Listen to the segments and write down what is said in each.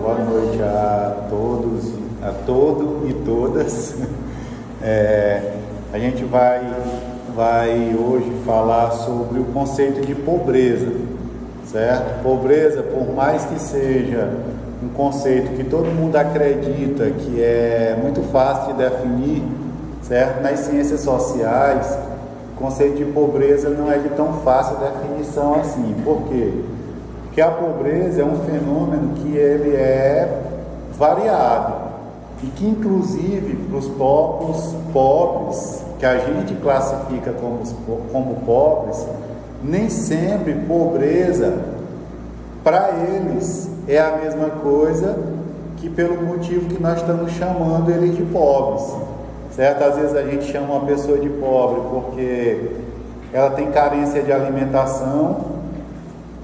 Boa noite a todos, a todo e todas. A gente vai hoje falar sobre o conceito de pobreza, certo? Pobreza, por mais que seja um conceito que todo mundo acredita que é muito fácil de definir, certo? Nas ciências sociais, o conceito de pobreza não é de tão fácil definição assim. Por quê? Porque a pobreza é um fenômeno que ele é variado e que, inclusive, para os povos pobres, que a gente classifica como pobres, nem sempre pobreza para eles é a mesma coisa que pelo motivo que nós estamos chamando eles de pobres, certo? Às vezes a gente chama uma pessoa de pobre porque ela tem carência de alimentação.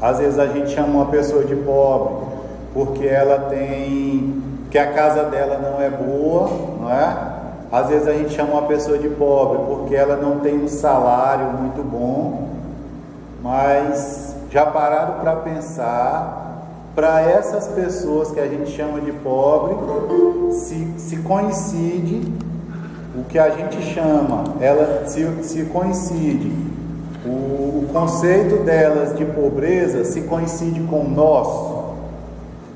Às vezes a gente chama uma pessoa de pobre porque que a casa dela não é boa, não é? Às vezes a gente chama uma pessoa de pobre porque ela não tem um salário muito bom. Mas já pararam para pensar, para essas pessoas que a gente chama de pobre, se coincide o que a gente chama, se coincide o conceito delas de pobreza, se coincide com o nosso?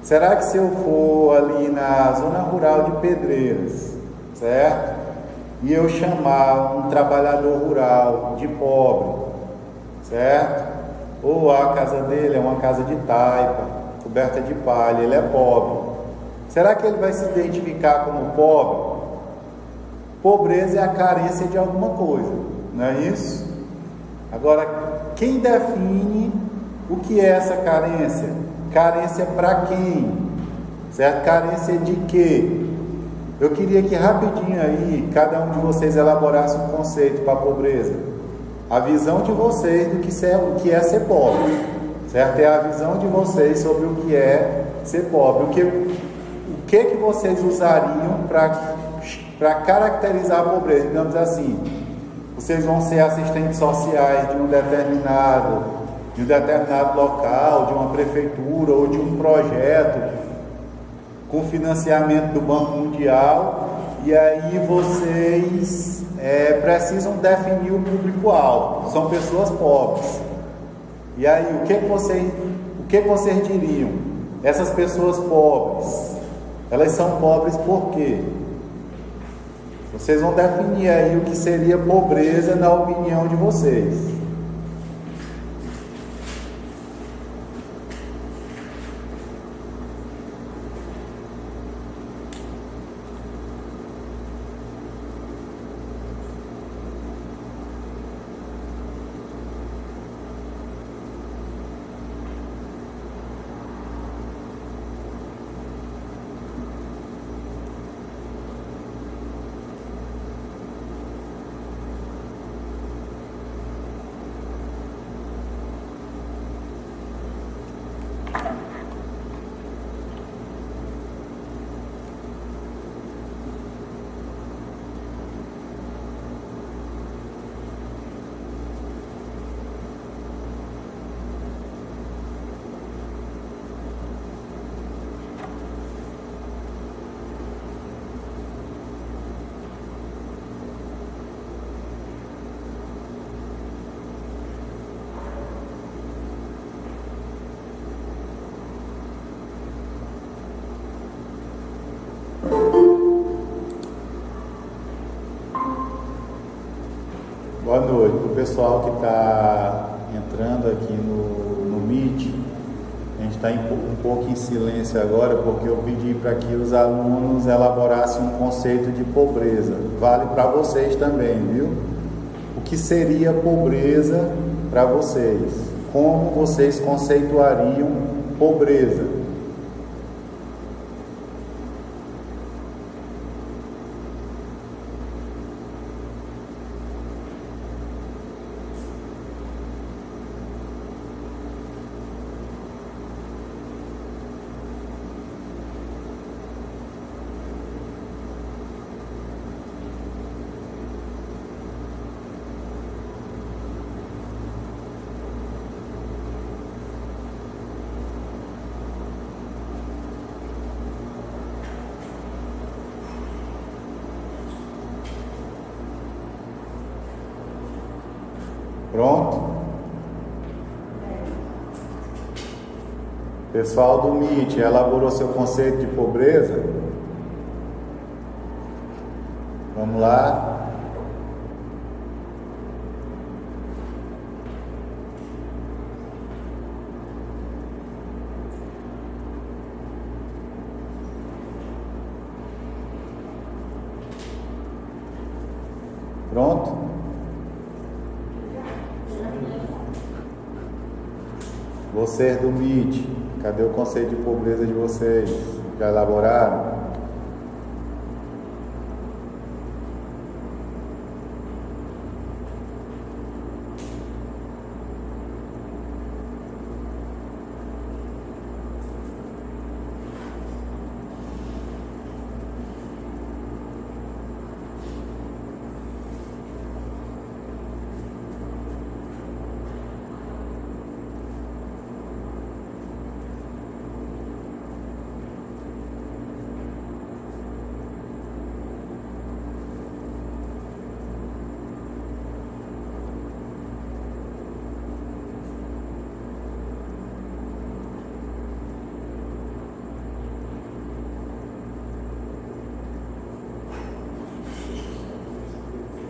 Será que se eu for ali na zona rural de Pedreiras, certo? E eu chamar um trabalhador rural de pobre, certo? Ou a casa dele é uma casa de taipa, coberta de palha, ele é pobre. Será que ele vai se identificar como pobre? Pobreza é a carência de alguma coisa, não é isso? Agora, quem define o que é essa carência? Carência para quem? Certo? Carência de quê? Eu queria que rapidinho aí, cada um de vocês elaborasse um conceito para a pobreza. A visão de vocês do que é ser pobre, certo? É a visão de vocês sobre o que é ser pobre. O que vocês usariam para caracterizar a pobreza? Digamos assim, vocês vão ser assistentes sociais de um determinado local, de uma prefeitura ou de um projeto com financiamento do Banco Mundial, e aí vocês precisam definir o público-alvo. São pessoas pobres. E aí, o que vocês diriam? Essas pessoas pobres, elas são pobres por quê? Vocês vão definir aí o que seria pobreza na opinião de vocês. Boa noite. Para o pessoal que está entrando aqui no Meet, a gente está um pouco em silêncio agora, porque eu pedi para que os alunos elaborassem um conceito de pobreza. Vale para vocês também, viu? O que seria pobreza para vocês? Como vocês conceituariam pobreza? Pronto? Pessoal do MIT, elaborou seu conceito de pobreza? Vamos lá. Pronto? Vocês do MIT, cadê o conceito de pobreza de vocês? Já elaboraram?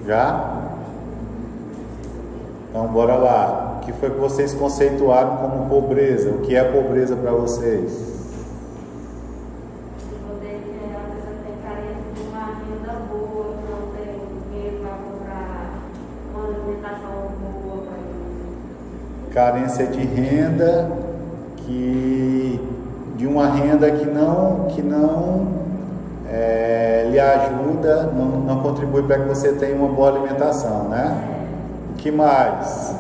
Já? Então bora lá. O que foi que vocês conceituaram como pobreza? O que é pobreza para vocês? Poder ter a pessoa que tem carência de uma renda boa, não ter dinheiro para comprar uma alimentação boa para ele. Carência de renda, de uma renda que não lhe ajuda, não contribui para que você tenha uma boa alimentação, né? O que mais?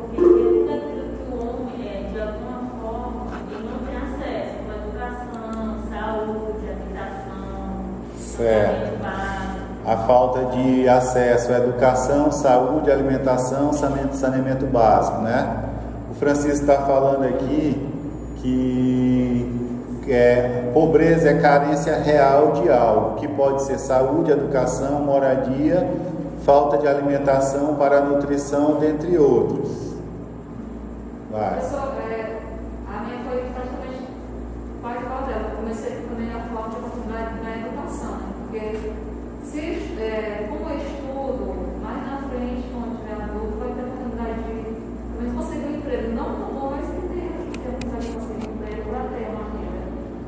Porque tudo aquilo que o homem, de alguma forma, ele não tem acesso, como educação, saúde, habitação, Certo. básico. A falta de acesso à educação, saúde, alimentação, saneamento básico, né? O Francisco está falando aqui que pobreza é carência real de algo, que pode ser saúde, educação, moradia, falta de alimentação para nutrição, dentre outros. Vai. Professor, a minha foi praticamente quase igual a dela. Eu comecei também a falar de oportunidade na educação, né? Porque como eu estudo, mais na frente, quando tiver adulto, vai ter oportunidade de pelo menos conseguir um emprego. Não tão bom, mas que tem a oportunidade de conseguir um emprego para ter uma renda.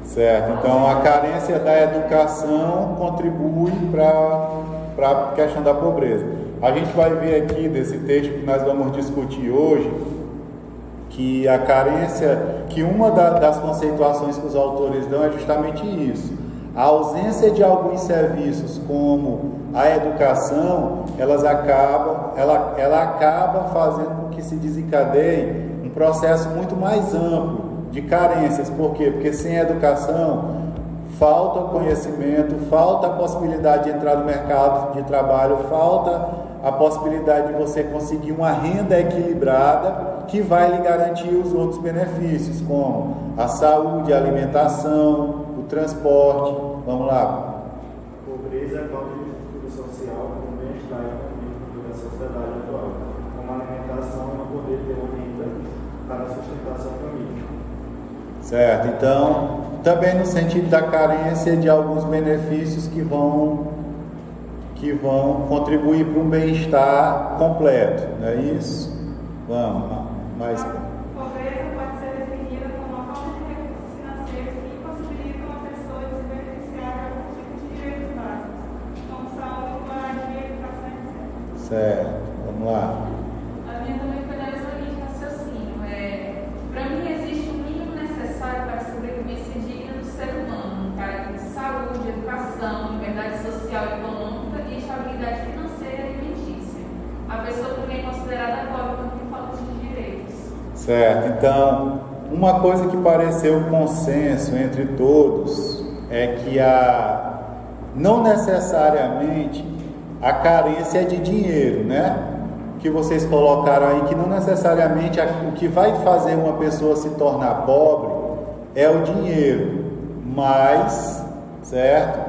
Certo, então a carência da educação contribui para a questão da pobreza. A gente vai ver aqui desse texto que nós vamos discutir hoje, que a carência, que uma das conceituações que os autores dão é justamente isso. A ausência de alguns serviços como a educação, ela acaba fazendo com que se desencadeie um processo muito mais amplo de carências. Por quê? Porque sem educação falta o conhecimento, falta a possibilidade de entrar no mercado de trabalho, falta a possibilidade de você conseguir uma renda equilibrada que vai lhe garantir os outros benefícios, como a saúde, a alimentação, o transporte. Vamos lá. Pobreza é falta de estrutura social como bem-estar econômico da sociedade atual, como a alimentação e não poder ter uma renda para a sustentação família. Certo, então, também no sentido da carência de alguns benefícios que vão contribuir para um bem-estar completo, não é isso? Vamos, mais. A pobreza pode ser definida como a falta de recursos financeiros que impossibilitam a pessoa de se beneficiar de algum tipo de direitos básicos, como saúde, moradia, educação, etc. Certo, vamos lá. A minha também foi da mesma linha de raciocínio. Para mim, existe o mínimo necessário para a sobrevivência digna do ser humano, para que saúde, educação, liberdade social e econômica e estabilidade financeira e alimentícia. A pessoa também é considerada pobre quando tem falta de direitos. Certo, então, uma coisa que pareceu consenso entre todos é que não necessariamente a carência é de dinheiro, né? Que vocês colocaram aí, que não necessariamente o que vai fazer uma pessoa se tornar pobre é o dinheiro, mas, certo?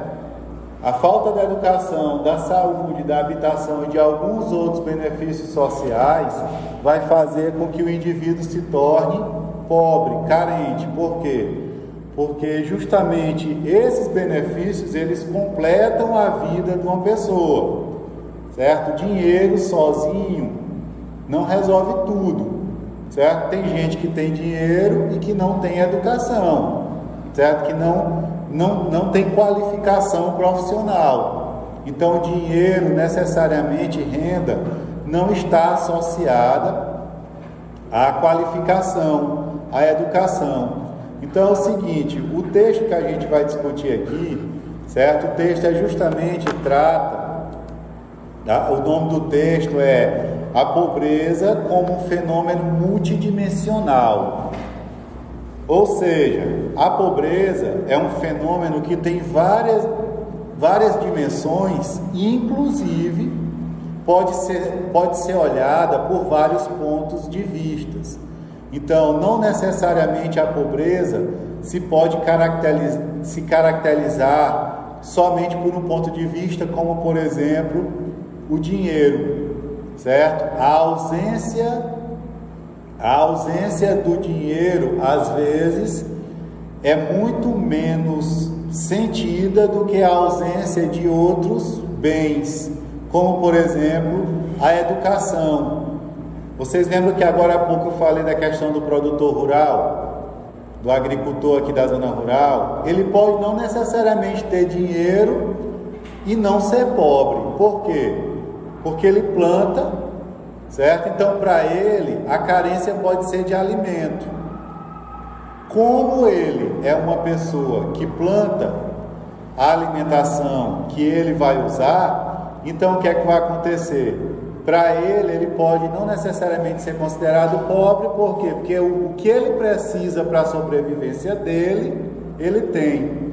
a falta da educação, da saúde, da habitação e de alguns outros benefícios sociais vai fazer com que o indivíduo se torne pobre, carente. Por quê? Porque justamente esses benefícios, eles completam a vida de uma pessoa, certo? Dinheiro sozinho não resolve tudo, certo? Tem gente que tem dinheiro e que não tem educação, certo? Que não tem qualificação profissional. Então, dinheiro, necessariamente renda, não está associada à qualificação, à educação. Então é o seguinte, o texto que a gente vai discutir aqui, certo? O texto justamente o nome do texto é A Pobreza como um Fenômeno Multidimensional. Ou seja, a pobreza é um fenômeno que tem várias dimensões e, inclusive, pode ser olhada por vários pontos de vista. Então, não necessariamente a pobreza se pode se caracterizar somente por um ponto de vista, como, por exemplo, o dinheiro, certo? A ausência do dinheiro, às vezes, é muito menos sentida do que a ausência de outros bens, como, por exemplo, a educação. Vocês lembram que agora há pouco eu falei da questão do produtor rural, do agricultor aqui da zona rural? Ele pode não necessariamente ter dinheiro e não ser pobre. Por quê? Porque ele planta, certo? Então, para ele, a carência pode ser de alimento. Como ele é uma pessoa que planta a alimentação que ele vai usar, então o que é que vai acontecer? Para ele pode não necessariamente ser considerado pobre. Por quê? Porque o que ele precisa para a sobrevivência dele, ele tem.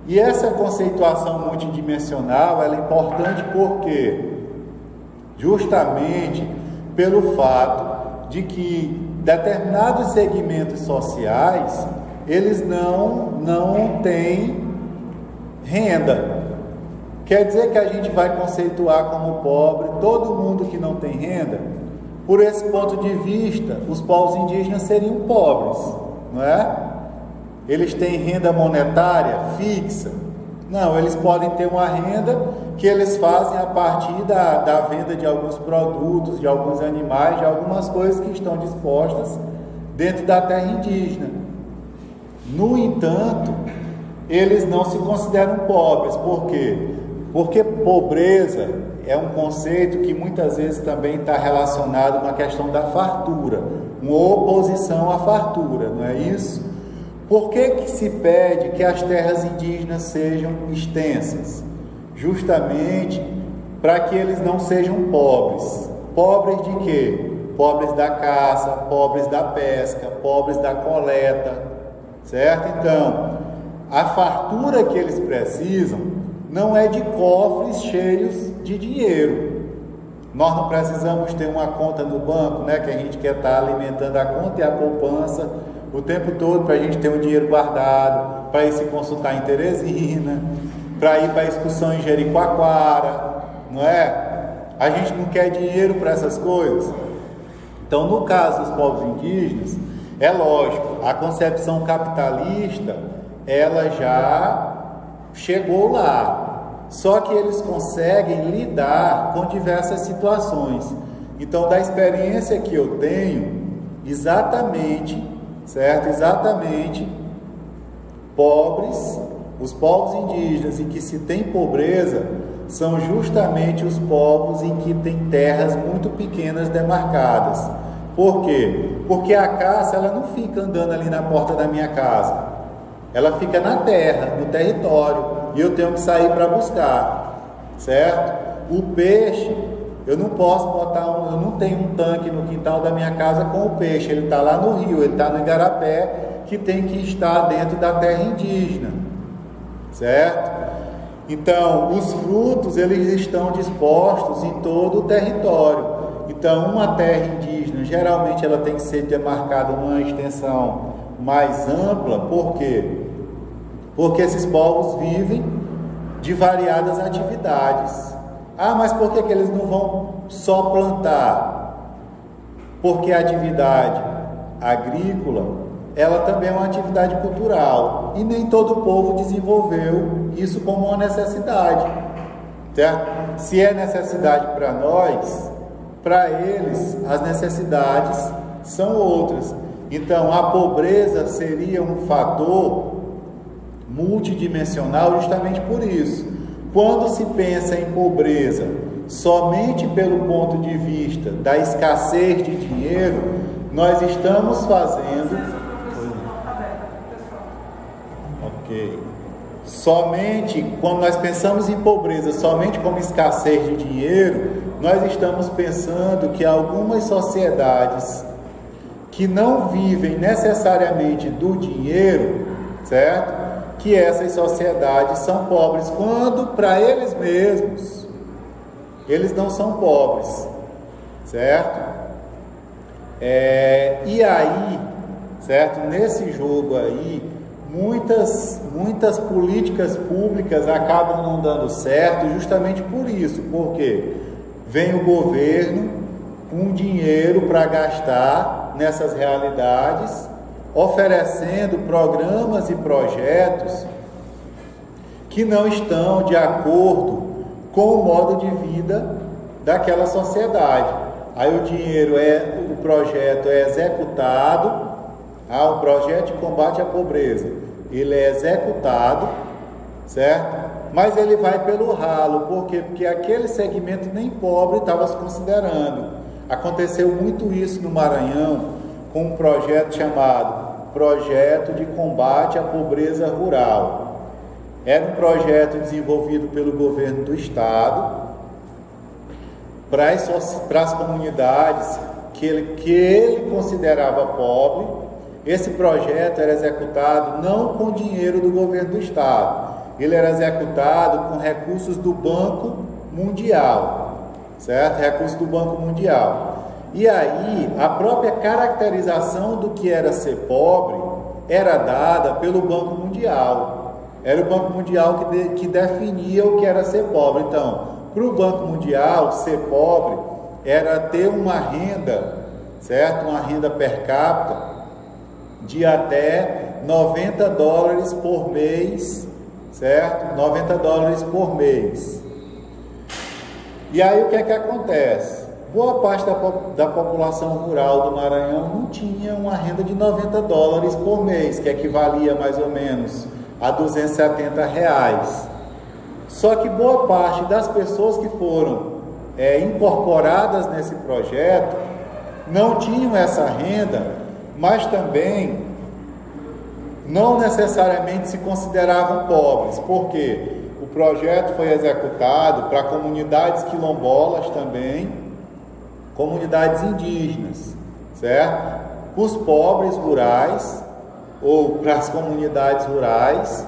E essa conceituação multidimensional, ela é importante porque justamente pelo fato de que determinados segmentos sociais, eles não têm renda. Quer dizer que a gente vai conceituar como pobre todo mundo que não tem renda? Por esse ponto de vista, os povos indígenas seriam pobres, não é? Eles têm renda monetária fixa? Não, eles podem ter uma renda que eles fazem a partir da venda de alguns produtos, de alguns animais, de algumas coisas que estão dispostas dentro da terra indígena. No entanto, eles não se consideram pobres. Por quê? Porque pobreza é um conceito que muitas vezes também está relacionado com a questão da fartura, uma oposição à fartura, não é isso? Por que se pede que as terras indígenas sejam extensas? Justamente para que eles não sejam pobres. Pobres de quê? Pobres da caça, pobres da pesca, pobres da coleta, certo? Então, a fartura que eles precisam não é de cofres cheios de dinheiro. Nós não precisamos ter uma conta no banco, né, que a gente quer estar alimentando a conta e a poupança o tempo todo para a gente ter um dinheiro guardado, para ir se consultar em Teresina, para ir para a excursão em Jericoacoara, não é? A gente não quer dinheiro para essas coisas. Então, no caso dos povos indígenas, é lógico, a concepção capitalista, ela já chegou lá, só que eles conseguem lidar com diversas situações. Então, da experiência que eu tenho, exatamente, certo? Exatamente, pobres, os povos indígenas em que se tem pobreza, são justamente os povos em que tem terras muito pequenas demarcadas. Por quê? Porque a caça, ela não fica andando ali na porta da minha casa. Ela fica na terra, no território, e eu tenho que sair para buscar, certo? O peixe, eu não posso eu não tenho um tanque no quintal da minha casa com o peixe, ele está lá no rio, ele está no igarapé, que tem que estar dentro da terra indígena, certo? Então, os frutos, eles estão dispostos em todo o território. Então, uma terra indígena, geralmente ela tem que ser demarcada numa extensão mais ampla. Por quê? Porque esses povos vivem de variadas atividades. Ah, mas por que eles não vão só plantar? Porque a atividade agrícola, ela também é uma atividade cultural, e nem todo o povo desenvolveu isso como uma necessidade, certo? Se é necessidade para nós, para eles as necessidades são outras. Então a pobreza seria um fator multidimensional justamente por isso. Quando se pensa em pobreza somente pelo ponto de vista da escassez de dinheiro, nós estamos fazendo... Ok. Somente quando nós pensamos em pobreza somente como escassez de dinheiro, nós estamos pensando que algumas sociedades que não vivem necessariamente do dinheiro, certo? Que essas sociedades são pobres, quando para eles mesmos eles não são pobres, certo? E aí, certo? Nesse jogo aí, muitas políticas públicas acabam não dando certo justamente por isso, porque vem o governo com dinheiro para gastar nessas realidades, oferecendo programas e projetos que não estão de acordo com o modo de vida daquela sociedade. Aí o projeto é executado, o projeto de combate à pobreza, ele é executado, certo? Mas ele vai pelo ralo, por quê? Porque aquele segmento nem pobre estava se considerando. Aconteceu muito isso no Maranhão, com um projeto chamado Projeto de Combate à Pobreza Rural. Era um projeto desenvolvido pelo governo do estado para as comunidades que ele considerava pobre. Esse projeto era executado não com dinheiro do governo do estado, ele era executado com recursos do Banco Mundial, certo? Recursos do Banco Mundial. E aí, a própria caracterização do que era ser pobre era dada pelo Banco Mundial. Era o Banco Mundial que definia o que era ser pobre. Então, para o Banco Mundial, ser pobre era ter uma renda, certo? Uma renda per capita de até $90 por mês, certo? $90 por mês. E aí o que é que acontece? Boa parte da população rural do Maranhão não tinha uma renda de $90 por mês, que equivalia mais ou menos a R$270. Só que boa parte das pessoas que foram incorporadas nesse projeto não tinham essa renda, mas também não necessariamente se consideravam pobres, porque o projeto foi executado para comunidades quilombolas também, comunidades indígenas, certo? Os pobres rurais, ou para as comunidades rurais,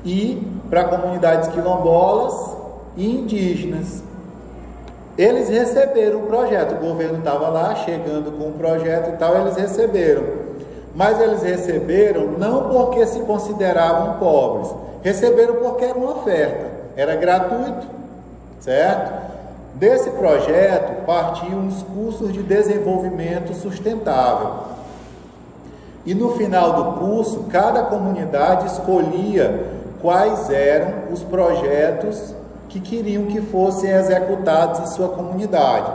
e para comunidades quilombolas e indígenas. Eles receberam o projeto, o governo estava lá chegando com o projeto e tal, eles receberam. Mas eles receberam não porque se consideravam pobres, receberam porque era uma oferta, era gratuito, certo? Desse projeto partiam os cursos de desenvolvimento sustentável. E no final do curso, cada comunidade escolhia quais eram os projetos que queriam que fossem executados em sua comunidade.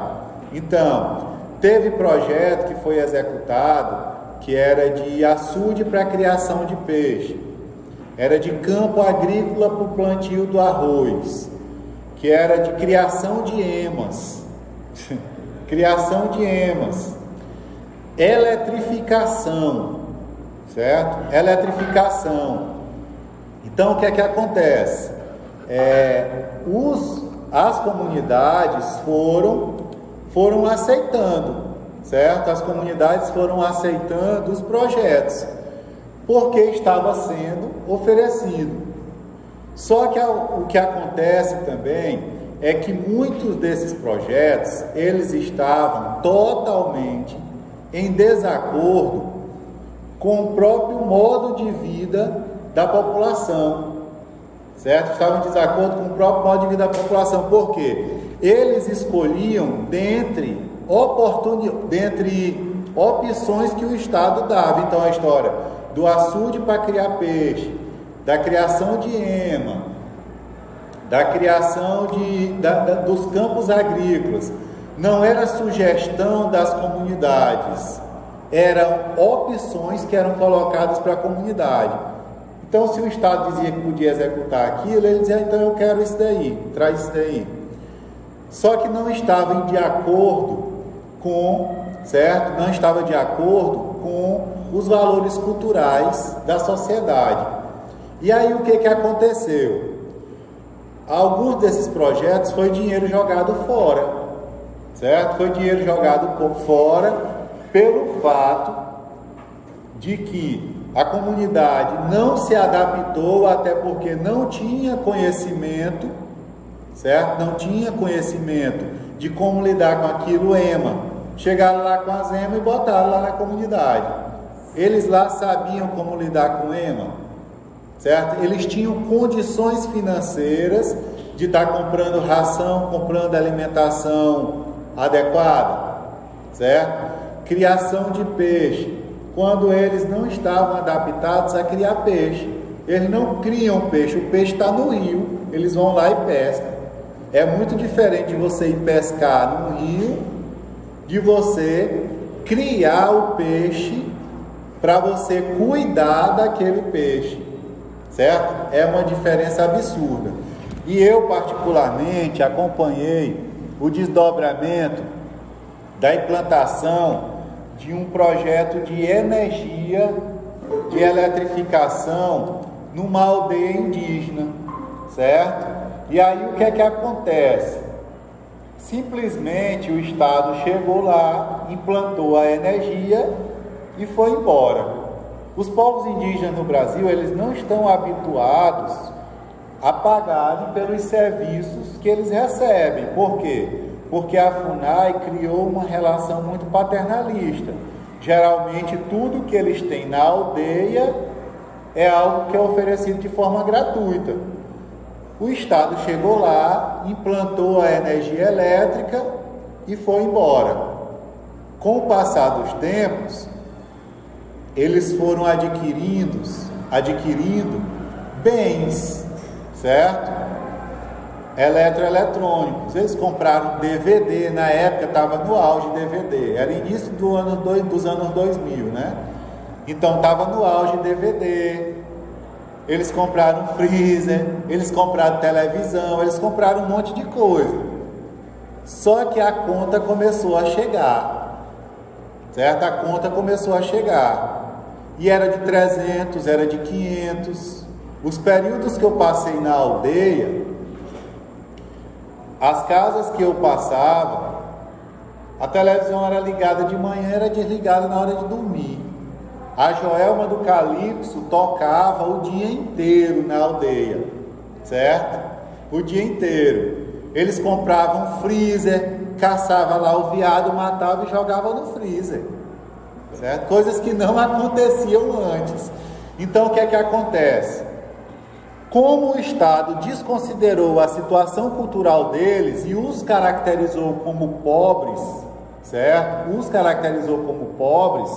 Então, teve projeto que foi executado que era de açude para a criação de peixe, era de campo agrícola para o plantio do arroz, que era de criação de emas, criação de emas, eletrificação, certo? Eletrificação. Então, o que é que acontece? As comunidades foram aceitando, certo? As comunidades foram aceitando os projetos, porque estava sendo oferecido. Só que o que acontece também é que muitos desses projetos, eles estavam totalmente em desacordo com o próprio modo de vida da população, certo? Estavam em desacordo com o próprio modo de vida da população. Por quê? Eles escolhiam dentre opções que o Estado dava. Então, a história do açude para criar peixe, da criação de ema, da criação dos campos agrícolas, não era sugestão das comunidades, eram opções que eram colocadas para a comunidade. Então, se o Estado dizia que podia executar aquilo, ele dizia, então eu quero isso daí, traz isso daí. Só que não estava de acordo com, certo? Não estava de acordo com os valores culturais da sociedade. E aí o que aconteceu? Alguns desses projetos foi dinheiro jogado fora, certo? Foi dinheiro jogado fora pelo fato de que a comunidade não se adaptou, até porque não tinha conhecimento, certo? Não tinha conhecimento de como lidar com aquilo ema. Chegaram lá com as ema e botaram lá na comunidade. Eles lá sabiam como lidar com ema, certo? Eles tinham condições financeiras de estar comprando ração, comprando alimentação adequada, certo? Criação de peixe. Quando eles não estavam adaptados a criar peixe, eles não criam peixe, o peixe está no rio, eles vão lá e pescam. É muito diferente de você ir pescar no rio, de você criar o peixe para você cuidar daquele peixe, certo? É uma diferença absurda. E eu particularmente acompanhei o desdobramento da implantação de um projeto de energia, de eletrificação numa aldeia indígena, certo? E aí o que é que acontece? Simplesmente o Estado chegou lá, implantou a energia e foi embora. Os povos indígenas no Brasil, eles não estão habituados a pagarem pelos serviços que eles recebem. Por quê? Porque a FUNAI criou uma relação muito paternalista. Geralmente tudo que eles têm na aldeia é algo que é oferecido de forma gratuita. O Estado chegou lá, implantou a energia elétrica e foi embora. Com o passar dos tempos, eles foram adquirindo bens, certo? Eletroeletrônicos. Eles compraram DVD, na época estava no auge DVD, era início dos anos 2000, né? Então estava no auge DVD. Eles compraram freezer, eles compraram televisão, eles compraram um monte de coisa. Só que a conta começou a chegar, certo? A conta começou a chegar. E era de 300, era de 500. Os períodos que eu passei na aldeia, as casas que eu passava, a televisão era ligada de manhã, era desligada na hora de dormir. A Joelma do Calypso tocava o dia inteiro na aldeia, certo? O dia inteiro. Eles compravam freezer, caçava lá o veado, matava e jogava no freezer, certo? Coisas que não aconteciam antes. Então o que é que acontece? Como o Estado desconsiderou a situação cultural deles e os caracterizou como pobres, certo? Os caracterizou como pobres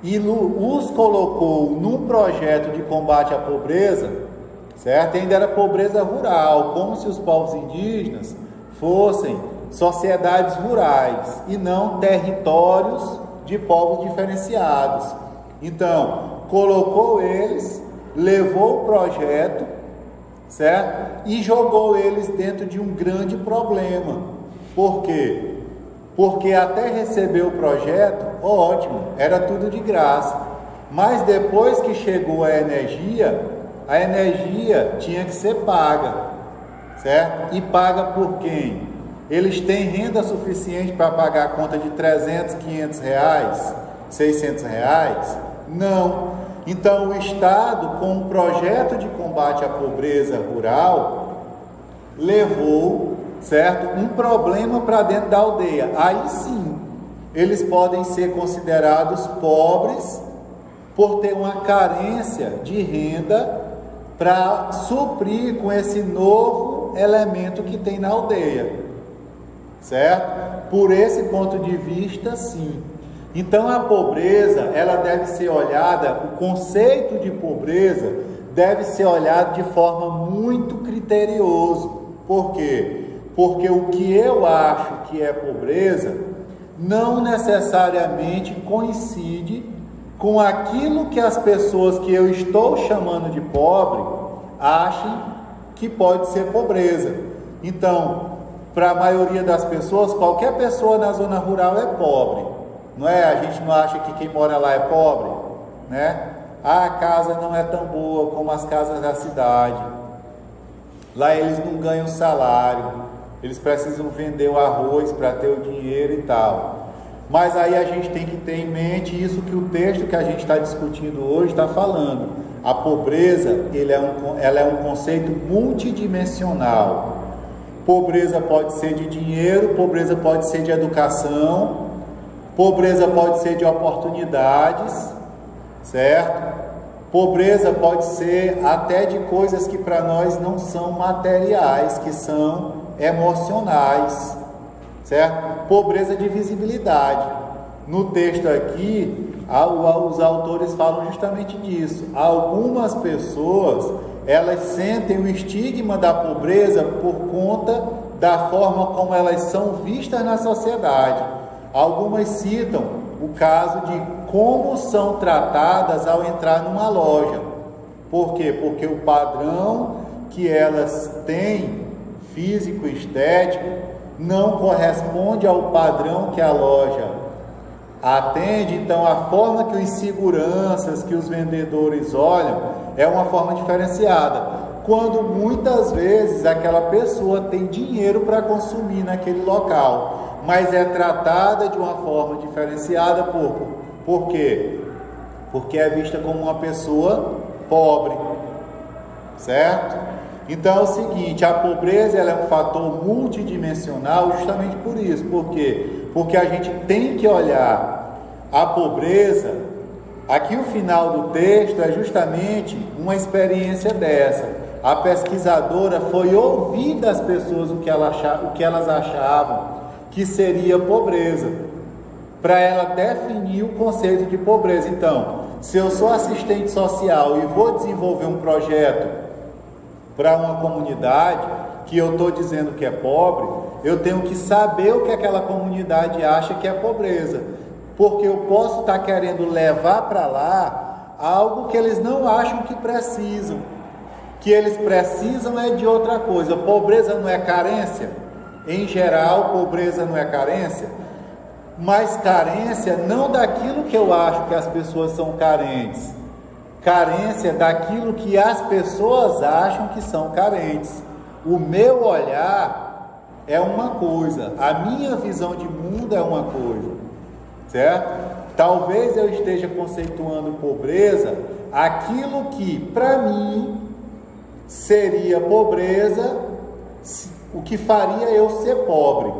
e os colocou num projeto de combate à pobreza, certo? Ainda era pobreza rural, como se os povos indígenas fossem sociedades rurais e não territórios de povos diferenciados. Então, colocou eles, levou o projeto, certo? E jogou eles dentro de um grande problema. Por quê? Porque até receber o projeto, ótimo, era tudo de graça. Mas depois que chegou a energia tinha que ser paga, certo? E paga por quem? Eles têm renda suficiente para pagar a conta de 300, 500 reais, 600 reais? Não. Então o Estado, com um projeto de combate à pobreza rural, levou, certo, um problema para dentro da aldeia. Aí sim, eles podem ser considerados pobres por ter uma carência de renda para suprir com esse novo elemento que tem na aldeia, certo? Por esse ponto de vista, sim. Então a pobreza, ela deve ser olhada, o conceito de pobreza deve ser olhado de forma muito criterioso. Por quê? Porque o que eu acho que é pobreza não necessariamente coincide com aquilo que as pessoas que eu estou chamando de pobre achem que pode ser pobreza. Então, para a maioria das pessoas, qualquer pessoa na zona rural é pobre, não é? A gente não acha que quem mora lá é pobre, né? A casa não é tão boa como as casas da cidade. Lá eles não ganham salário, eles precisam vender o arroz para ter o dinheiro e tal. Mas aí a gente tem que ter em mente isso que o texto que a gente está discutindo hoje está falando. A pobreza, ela é um conceito multidimensional. Pobreza pode ser de dinheiro, pobreza pode ser de educação, pobreza pode ser de oportunidades, certo? Pobreza pode ser até de coisas que para nós não são materiais, que são emocionais, certo? Pobreza de visibilidade. No texto aqui, os autores falam justamente disso. Algumas pessoas, elas sentem o estigma da pobreza por conta da forma como elas são vistas na sociedade. Algumas citam o caso de como são tratadas ao entrar numa loja. Por quê? Porque o padrão que elas têm, físico e estético, não corresponde ao padrão que a loja atende. Então a forma que os seguranças, que os vendedores olham é uma forma diferenciada, quando muitas vezes aquela pessoa tem dinheiro para consumir naquele local, mas é tratada de uma forma diferenciada. Por quê? Porque é vista como uma pessoa pobre, certo? Então é o seguinte, a pobreza, ela é um fator multidimensional justamente por isso. Por quê? Porque a gente tem que olhar a pobreza. Aqui o final do texto é justamente uma experiência dessa. A pesquisadora foi ouvir das pessoas o que elas achavam que seria pobreza, para ela definir o conceito de pobreza. Então, se eu sou assistente social e vou desenvolver um projeto para uma comunidade que eu estou dizendo que é pobre, eu tenho que saber o que aquela comunidade acha que é pobreza, porque eu posso estar querendo levar para lá algo que eles não acham que precisam, que eles precisam é de outra coisa. Pobreza não é carência? Em geral, pobreza não é carência? Mas carência não daquilo que eu acho que as pessoas são carentes, carência daquilo que as pessoas acham que são carentes. O meu olhar é uma coisa, a minha visão de mundo é uma coisa, certo? Talvez eu esteja conceituando pobreza aquilo que para mim seria pobreza, o que faria eu ser pobre.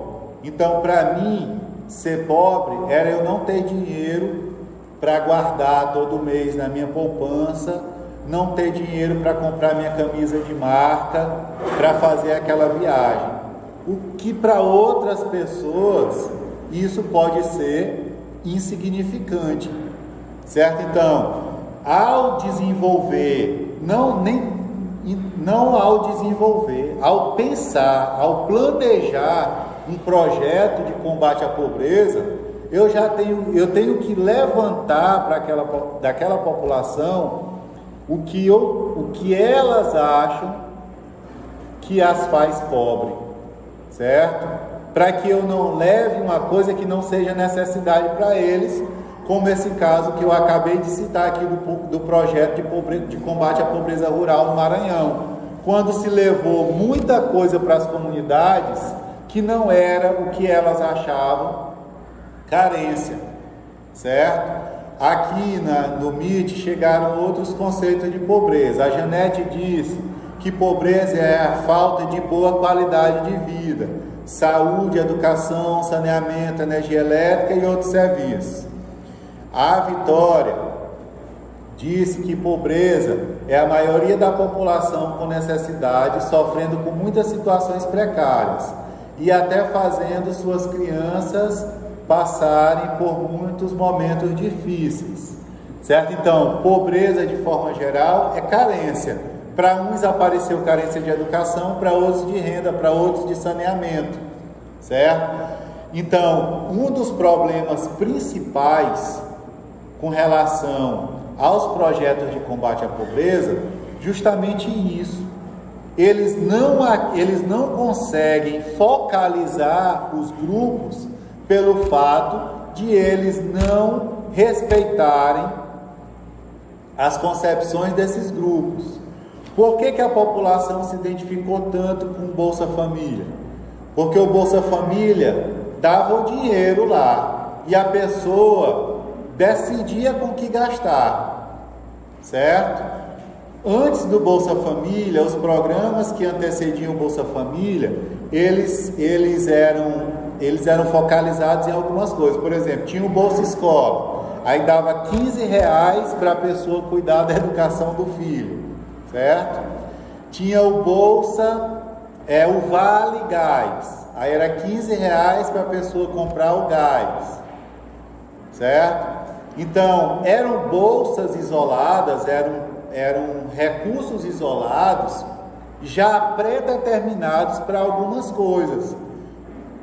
Então, para mim, ser pobre era eu não ter dinheiro para guardar todo mês na minha poupança, não ter dinheiro para comprar minha camisa de marca, para fazer aquela viagem. O que para outras pessoas isso pode ser insignificante, certo? Então, ao desenvolver, ao pensar, ao planejar um projeto de combate à pobreza, eu tenho que levantar para daquela população o que elas acham que as faz pobre, certo? Para que eu não leve uma coisa que não seja necessidade para eles, como esse caso que eu acabei de citar aqui do projeto de combate à pobreza rural no Maranhão, quando se levou muita coisa para as comunidades que não era o que elas achavam carência, certo? Aqui no MIT chegaram outros conceitos de pobreza. A Janete diz que pobreza é a falta de boa qualidade de vida, saúde, educação, saneamento, energia elétrica e outros serviços. A Vitória disse que pobreza é a maioria da população com necessidade, sofrendo com muitas situações precárias e até fazendo suas crianças passarem por muitos momentos difíceis, certo? Então, pobreza de forma geral é carência. Para uns apareceu carência de educação, para outros de renda, para outros de saneamento, certo? Então, um dos problemas principais com relação aos projetos de combate à pobreza, justamente isso. Eles não conseguem focalizar os grupos pelo fato de eles não respeitarem as concepções desses grupos. Por que a população se identificou tanto com o Bolsa Família? Porque o Bolsa Família dava o dinheiro lá e a pessoa decidia com que gastar, certo? Antes do Bolsa Família, os programas que antecediam o Bolsa Família, eles eram focalizados em algumas coisas. Por exemplo, tinha o Bolsa Escola, aí dava R$15 para a pessoa cuidar da educação do filho, certo? Tinha o Bolsa, o Vale Gás, aí era R$15 para a pessoa comprar o gás, certo? Então, eram bolsas isoladas, eram recursos isolados, já pré-determinados para algumas coisas.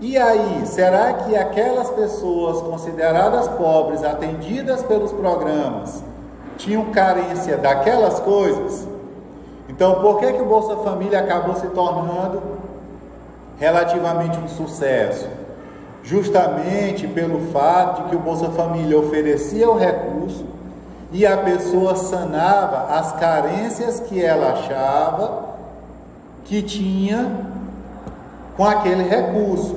E aí, será que aquelas pessoas consideradas pobres, atendidas pelos programas, tinham carência daquelas coisas? Então, por que o Bolsa Família acabou se tornando relativamente um sucesso? Justamente pelo fato de que o Bolsa Família oferecia o recurso e a pessoa sanava as carências que ela achava que tinha com aquele recurso.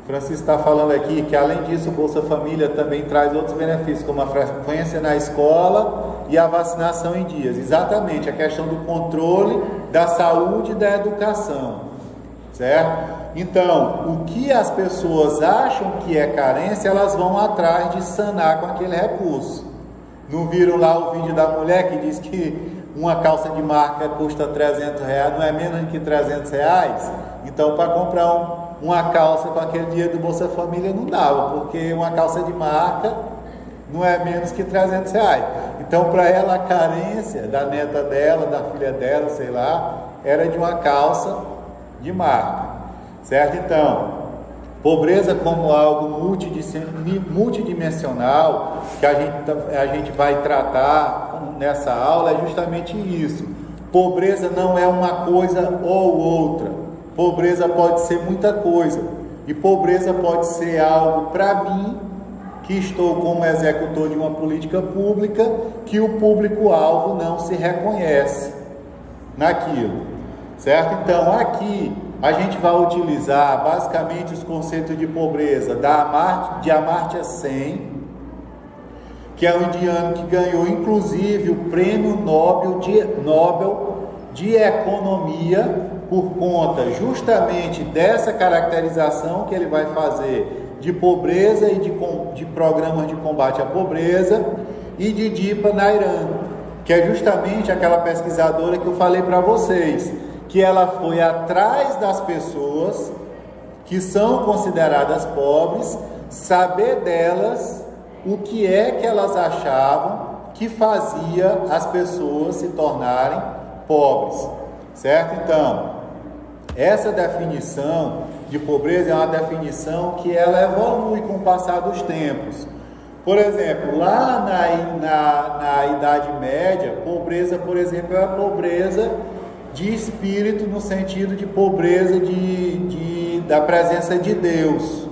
Francisco está falando aqui que, além disso, o Bolsa Família também traz outros benefícios, como a frequência na escola e a vacinação em dias. Exatamente, a questão do controle da saúde e da educação, certo? Então, o que as pessoas acham que é carência, elas vão atrás de sanar com aquele recurso. Não viram lá o vídeo da mulher que diz que uma calça de marca custa R$300, não é menos que R$300? Então, para comprar uma calça com aquele dinheiro do Bolsa Família não dava, porque uma calça de marca não é menos que R$300. Então, para ela, a carência da neta dela, da filha dela, sei lá, era de uma calça de marca, certo? Então, pobreza como algo multidimensional, que a gente vai tratar nessa aula, é justamente isso. Pobreza não é uma coisa ou outra. Pobreza pode ser muita coisa. E pobreza pode ser algo, para mim, que estou como executor de uma política pública, que o público-alvo não se reconhece naquilo, certo? Então, aqui a gente vai utilizar basicamente os conceitos de pobreza de Amartya Sen, que é um indiano que ganhou inclusive o Prêmio Nobel de Economia por conta justamente dessa caracterização que ele vai fazer de pobreza e de programas de combate à pobreza, e de Deepa Nairn, que é justamente aquela pesquisadora que eu falei para vocês, que ela foi atrás das pessoas que são consideradas pobres, saber delas o que é que elas achavam que fazia as pessoas se tornarem pobres, certo? Então, essa definição de pobreza é uma definição que ela evolui com o passar dos tempos. Por exemplo, lá na Idade Média, pobreza, por exemplo, é a pobreza de espírito, no sentido de pobreza da presença de Deus.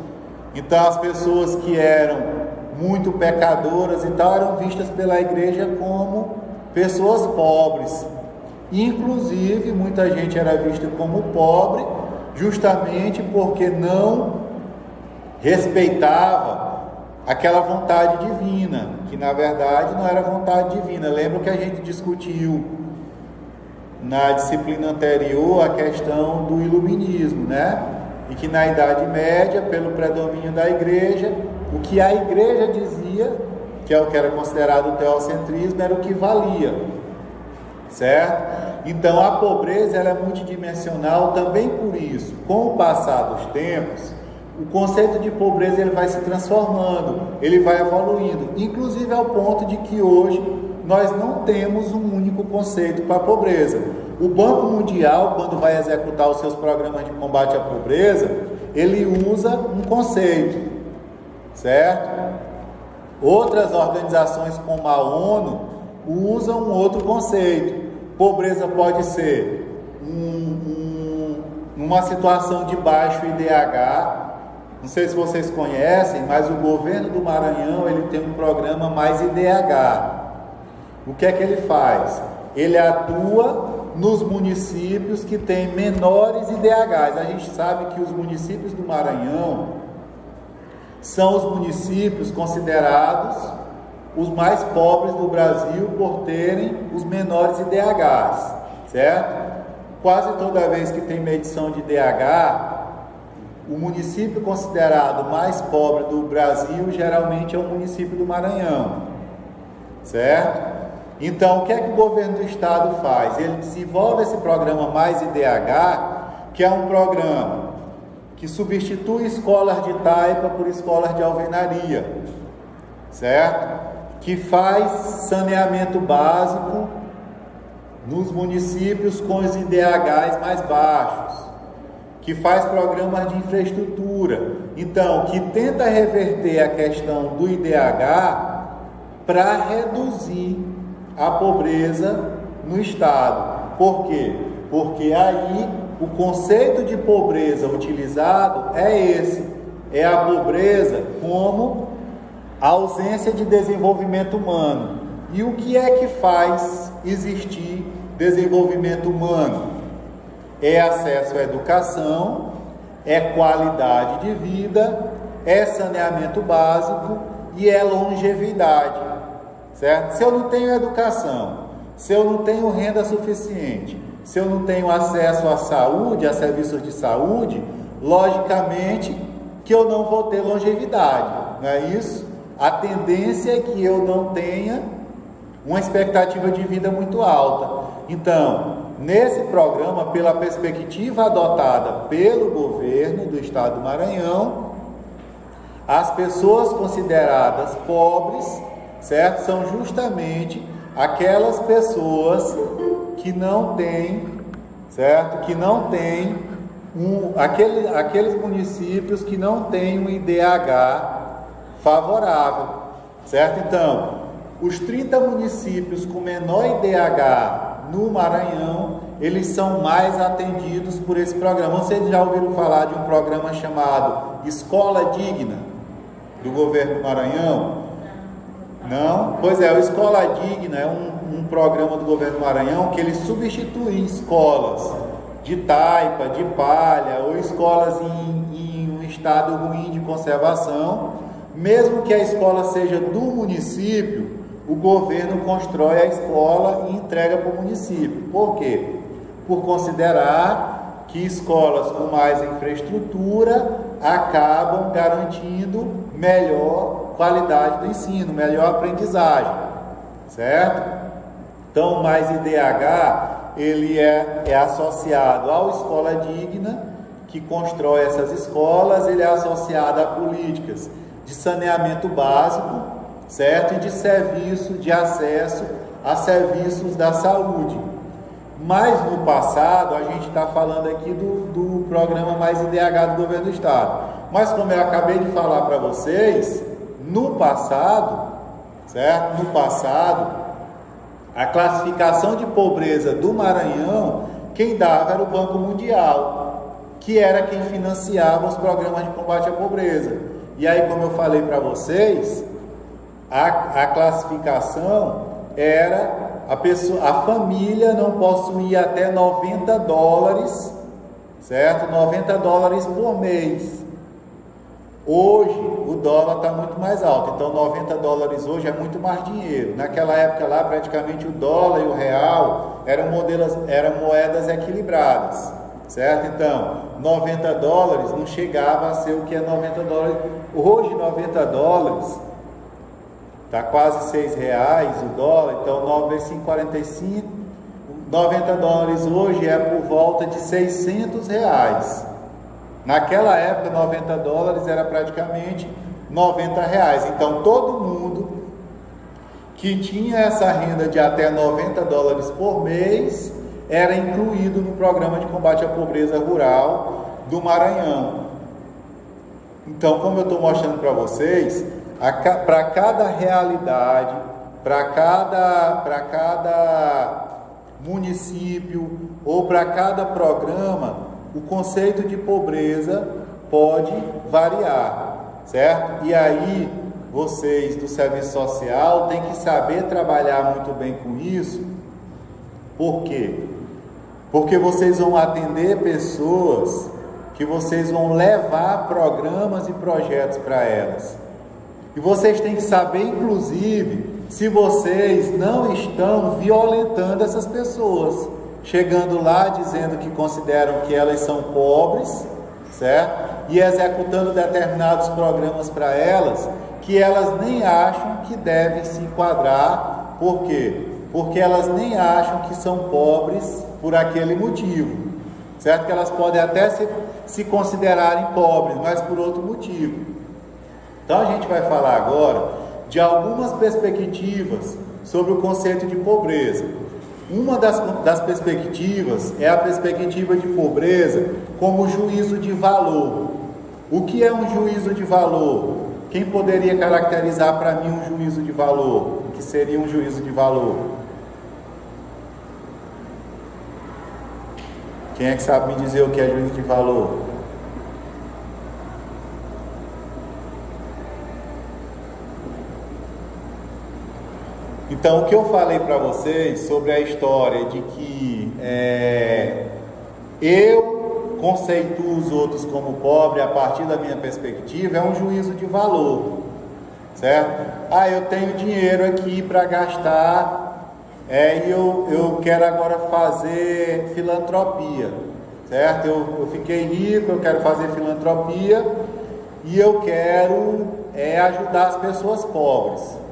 Então, as pessoas que eram muito pecadoras e tal, eram vistas pela igreja como pessoas pobres. Inclusive, muita gente era vista como pobre, justamente porque não respeitava aquela vontade divina, que na verdade não era vontade divina. Lembra que a gente discutiu na disciplina anterior a questão do iluminismo, né? E que na Idade Média, pelo predomínio da igreja, o que a igreja dizia que é o que era considerado o teocentrismo, era o que valia, certo? Então a pobreza ela é multidimensional também por isso. Com o passar dos tempos, o conceito de pobreza ele vai se transformando, ele vai evoluindo, inclusive ao ponto de que hoje nós não temos um único conceito para a pobreza. O Banco Mundial, quando vai executar os seus programas de combate à pobreza, ele usa um conceito, certo? Outras organizações como a ONU usam um outro conceito. Pobreza pode ser uma situação de baixo IDH. Não sei se vocês conhecem, mas o governo do Maranhão ele tem um programa Mais IDH. O que é que ele faz? Ele atua nos municípios que têm menores IDHs. A gente sabe que os municípios do Maranhão são os municípios considerados os mais pobres do Brasil por terem os menores IDHs, certo? Quase toda vez que tem medição de IDH, o município considerado mais pobre do Brasil geralmente é o município do Maranhão, certo? Então, o que é que o governo do estado faz? Ele desenvolve esse programa Mais IDH, que é um programa que substitui escolas de taipa por escolas de alvenaria, certo? Que faz saneamento básico nos municípios com os IDHs mais baixos, que faz programas de infraestrutura, então, que tenta reverter a questão do IDH para reduzir a pobreza no estado. Por quê? Porque aí o conceito de pobreza utilizado é esse, é a pobreza como a ausência de desenvolvimento humano. E o que é que faz existir desenvolvimento humano? É acesso à educação, é qualidade de vida, é saneamento básico e é longevidade, certo? Se eu não tenho educação, se eu não tenho renda suficiente, se eu não tenho acesso à saúde, a serviços de saúde, logicamente que eu não vou ter longevidade, não é isso? A tendência é que eu não tenha uma expectativa de vida muito alta. Então, nesse programa, pela perspectiva adotada pelo governo do estado do Maranhão, as pessoas consideradas pobres, certo? São justamente aquelas pessoas que não têm, certo? Que não têm aqueles municípios que não têm um IDH favorável, certo? Então, os 30 municípios com menor IDH no Maranhão, eles são mais atendidos por esse programa. Vocês já ouviram falar de um programa chamado Escola Digna, do governo do Maranhão? Não? Pois é, o Escola Digna é um programa do governo do Maranhão que ele substitui escolas de taipa, de palha, ou escolas em um estado ruim de conservação. Mesmo que a escola seja do município, o governo constrói a escola e entrega para o município. Por quê? Por considerar que escolas com mais infraestrutura acabam garantindo melhor qualidade do ensino, melhor aprendizagem, certo? Então, o Mais IDH, ele é associado ao Escola Digna, que constrói essas escolas, ele é associado a políticas de saneamento básico, certo? E de serviço, de acesso a serviços da saúde. Mas no passado, a gente está falando aqui do programa Mais IDH do governo do estado. Mas como eu acabei de falar para vocês, no passado, certo? No passado, a classificação de pobreza do Maranhão, quem dava era o Banco Mundial, que era quem financiava os programas de combate à pobreza. E aí, como eu falei para vocês, a classificação era a família não possuía até $90, certo? $90 por mês. Hoje o dólar está muito mais alto, então $90 hoje é muito mais dinheiro. Naquela época lá, praticamente o dólar e o real eram moedas equilibradas, certo? Então, $90 não chegava a ser o que é $90. Hoje $90 está quase R$6 o dólar, então 9 vezes 5,45, 90 dólares hoje é por volta de R$600. Naquela época, 90 dólares era praticamente R$90. Então, todo mundo que tinha essa renda de até 90 dólares por mês era incluído no programa de combate à pobreza rural do Maranhão. Então, como eu estou mostrando para vocês, para cada realidade, para cada município ou para cada programa, o conceito de pobreza pode variar, certo? E aí, vocês do serviço social têm que saber trabalhar muito bem com isso. Por quê? Porque vocês vão atender pessoas que vocês vão levar programas e projetos para elas. E vocês têm que saber, inclusive, se vocês não estão violentando essas pessoas, chegando lá dizendo que consideram que elas são pobres, certo? E executando determinados programas para elas, que elas nem acham que devem se enquadrar. Por quê? Porque elas nem acham que são pobres por aquele motivo, certo? Que elas podem até se considerarem pobres, mas por outro motivo. Então a gente vai falar agora de algumas perspectivas sobre o conceito de pobreza. Uma das perspectivas é a perspectiva de pobreza como juízo de valor. O que é um juízo de valor? Quem poderia caracterizar para mim um juízo de valor? O que seria um juízo de valor? Quem é que sabe me dizer o que é juízo de valor? Então, o que eu falei para vocês sobre a história de que eu conceituo os outros como pobre a partir da minha perspectiva, é um juízo de valor, certo? Eu tenho dinheiro aqui para gastar, e eu quero agora fazer filantropia, certo? Eu fiquei rico, eu quero fazer filantropia e eu quero ajudar as pessoas pobres.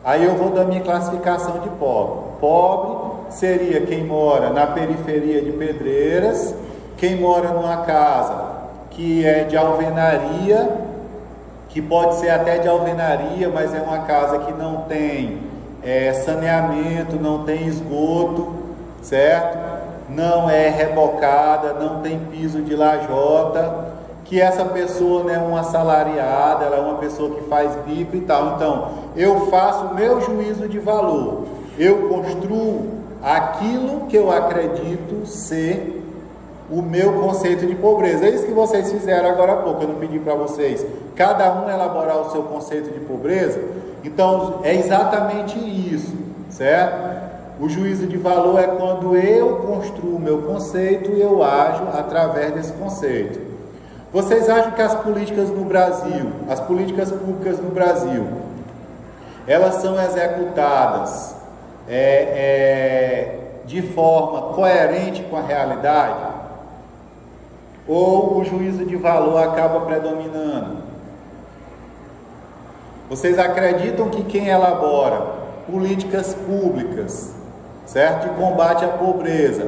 Aí eu vou dar minha classificação de pobre. Pobre seria quem mora na periferia de Pedreiras, quem mora numa casa que é de alvenaria, que pode ser até de alvenaria, mas é uma casa que não tem saneamento, não tem esgoto, certo? Não é rebocada, não tem piso de lajota, que essa pessoa não é uma assalariada, ela é uma pessoa que faz bico e tal. Então, eu faço o meu juízo de valor, eu construo aquilo que eu acredito ser o meu conceito de pobreza. É isso que vocês fizeram agora há pouco. Eu não pedi para vocês cada um elaborar o seu conceito de pobreza. Então, é exatamente isso, certo? O juízo de valor é quando eu construo o meu conceito e eu ajo através desse conceito. Vocês acham que as políticas no Brasil, as políticas públicas no Brasil, elas são executadas de forma coerente com a realidade? Ou o juízo de valor acaba predominando? Vocês acreditam que quem elabora políticas públicas, certo, de combate à pobreza,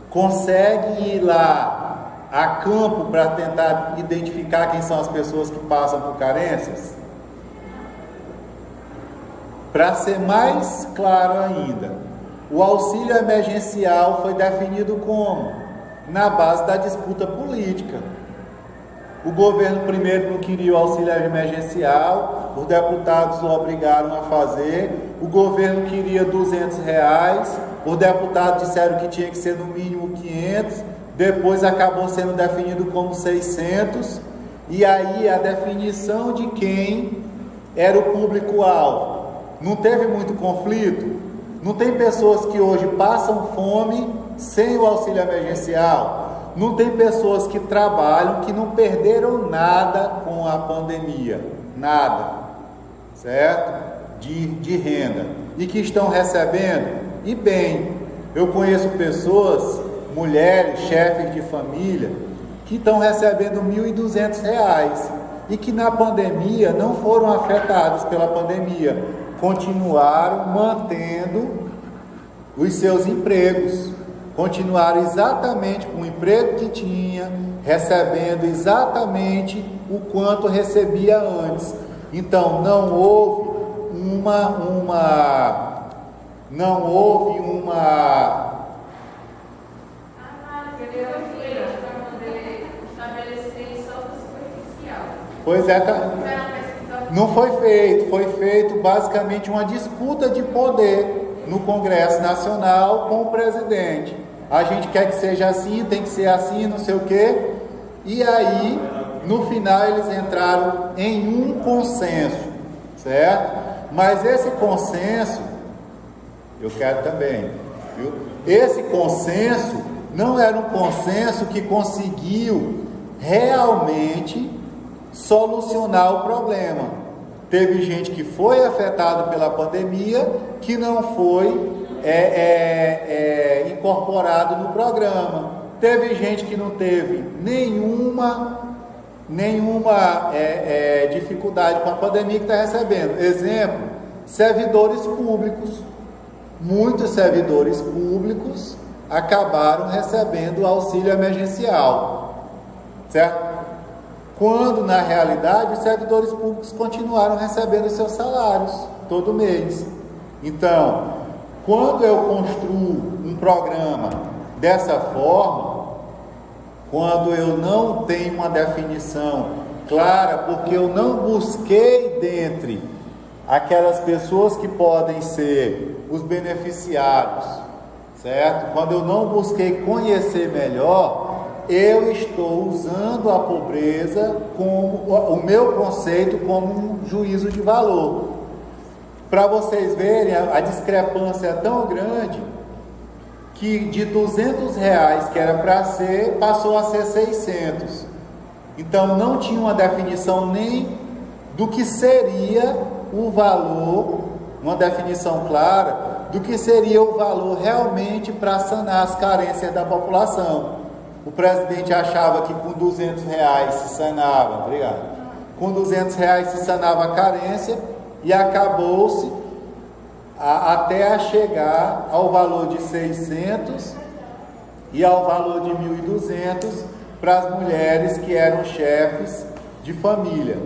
consegue ir lá a campo para tentar identificar quem são as pessoas que passam por carências? Para ser mais claro ainda, o auxílio emergencial foi definido como? Na base da disputa política. O governo primeiro não queria o auxílio emergencial, os deputados o obrigaram a fazer. O governo queria R$200, os deputados disseram que tinha que ser no mínimo 500, depois acabou sendo definido como 600, e aí a definição de quem era o público-alvo. Não teve muito conflito? Não tem pessoas que hoje passam fome sem o auxílio emergencial? Não tem pessoas que trabalham, que não perderam nada com a pandemia? Nada, certo? De renda. E que estão recebendo? E bem, eu conheço pessoas, mulheres, chefes de família, que estão recebendo R$1.200. e que na pandemia não foram afetados pela pandemia, continuaram mantendo os seus empregos, continuaram exatamente com o emprego que tinha, recebendo exatamente o quanto recebia antes. Então não houve para poder estabelecer isso superficial. Pois é, não foi feito basicamente uma disputa de poder no Congresso Nacional com o presidente. A gente quer que seja assim, tem que ser assim, não sei o quê. E aí, no final, eles entraram em um consenso, certo? Mas esse consenso, eu quero também, viu? Esse consenso não era um consenso que conseguiu realmente solucionar o problema. Teve gente que foi afetado pela pandemia que não foi incorporado no programa. Teve gente que não teve nenhuma dificuldade com a pandemia que está recebendo. Exemplo, servidores públicos. Muitos servidores públicos acabaram recebendo o auxílio emergencial, certo? Quando na realidade os servidores públicos continuaram recebendo seus salários todo mês. Então, quando eu construo um programa dessa forma, quando eu não tenho uma definição clara, porque eu não busquei dentre aquelas pessoas que podem ser os beneficiados, certo? Quando eu não busquei conhecer melhor, eu estou usando a pobreza como o meu conceito como um juízo de valor. Para vocês verem, a discrepância é tão grande que de R$200 que era para ser, passou a ser 600. Então não tinha uma definição nem do que seria o valor, uma definição clara do que seria o valor realmente para sanar as carências da população. O presidente achava que com R$200 se sanava, com R$200 se sanava a carência, e acabou-se até chegar ao valor de 600 e ao valor de 1.200 para as mulheres que eram chefes de família,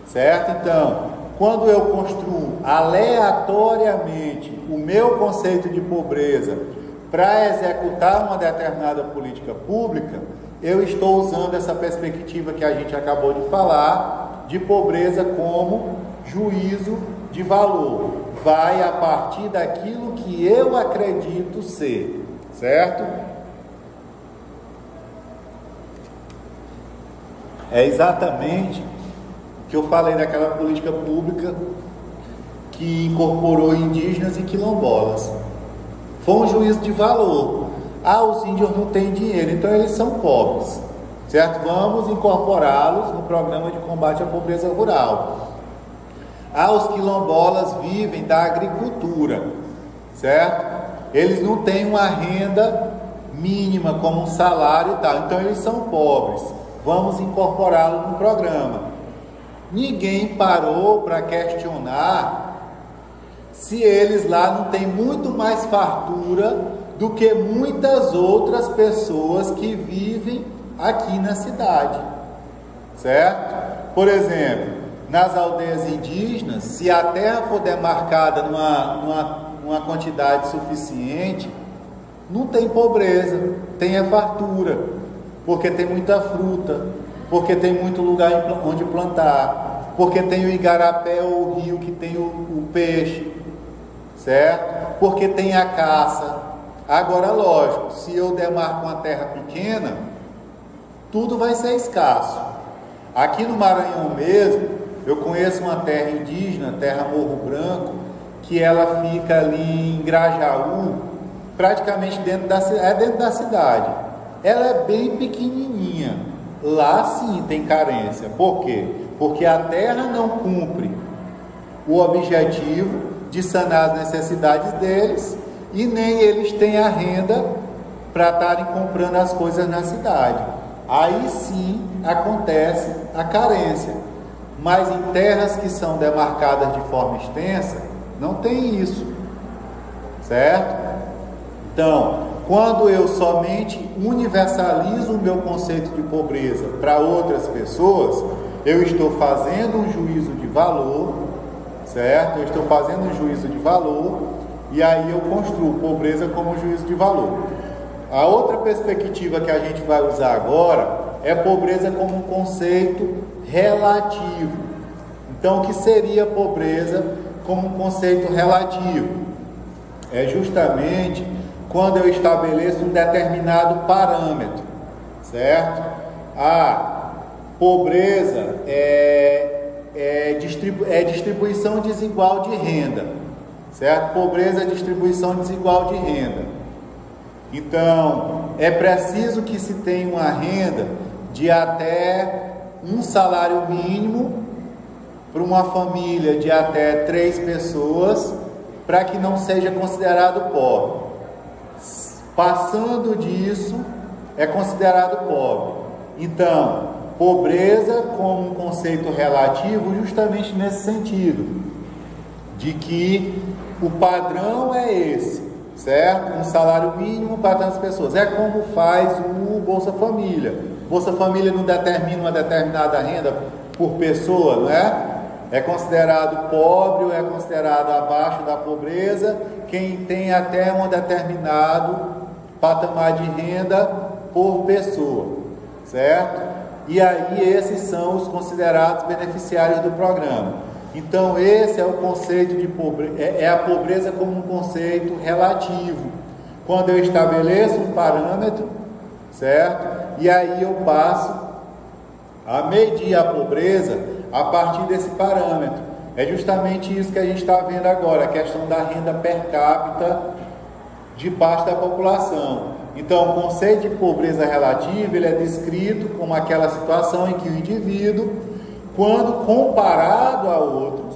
certo? Então, quando eu construo aleatoriamente o meu conceito de pobreza para executar uma determinada política pública, eu estou usando essa perspectiva que a gente acabou de falar, de pobreza como juízo de valor. Vai a partir daquilo que eu acredito ser, certo? É exatamente o que eu falei daquela política pública que incorporou indígenas e quilombolas. Foi um juízo de valor. Os índios não têm dinheiro, então eles são pobres, certo? Vamos incorporá-los no programa de combate à pobreza rural. Os quilombolas vivem da agricultura, certo? Eles não têm uma renda mínima como um salário e tal, então eles são pobres. Vamos incorporá-los no programa. Ninguém parou para questionar se eles lá não têm muito mais fartura do que muitas outras pessoas que vivem aqui na cidade, certo? Por exemplo, nas aldeias indígenas, se a terra for demarcada numa quantidade suficiente, não tem pobreza, tem a fartura, porque tem muita fruta, porque tem muito lugar onde plantar, porque tem o igarapé ou o rio que tem o peixe, certo? Porque tem a caça. Agora, lógico, se eu demarco uma terra pequena, tudo vai ser escasso. Aqui no Maranhão mesmo, eu conheço uma terra indígena, terra Morro Branco, que ela fica ali em Grajaú, praticamente dentro da cidade. Ela é bem pequenininha. Lá sim tem carência. Por quê? Porque a terra não cumpre o objetivo de sanar as necessidades deles, e nem eles têm a renda para estarem comprando as coisas na cidade. Aí sim acontece a carência. mas em terras que são demarcadas de forma extensa, não tem isso, certo? Então, quando eu somente universalizo o meu conceito de pobreza para outras pessoas, eu estou fazendo um juízo de valor, certo? Eu estou fazendo um juízo de valor e aí eu construo pobreza como juízo de valor. A outra perspectiva que a gente vai usar agora é pobreza como um conceito relativo. Então, o que seria pobreza como um conceito relativo? É justamente quando eu estabeleço um determinado parâmetro, certo? A pobreza é distribuição desigual de renda, certo? Pobreza é distribuição desigual de renda. Então, é preciso que se tenha uma renda de até um salário mínimo para uma família de até 3 pessoas, para que não seja considerado pobre. Passando disso, é considerado pobre. Então, pobreza como um conceito relativo, justamente nesse sentido, de que o padrão é esse, certo? Um salário mínimo para tantas pessoas. É como faz o Bolsa Família. Bolsa Família não determina uma determinada renda por pessoa, não é? É considerado pobre ou é considerado abaixo da pobreza quem tem até um determinado patamar de renda por pessoa, certo? E aí esses são os considerados beneficiários do programa. Então esse é o conceito de pobreza, é a pobreza como um conceito relativo. Quando eu estabeleço um parâmetro, certo? E aí eu passo a medir a pobreza a partir desse parâmetro. É justamente isso que a gente está vendo agora, a questão da renda per capita de parte da população. Então, o conceito de pobreza relativa, ele é descrito como aquela situação em que o indivíduo, quando comparado a outros,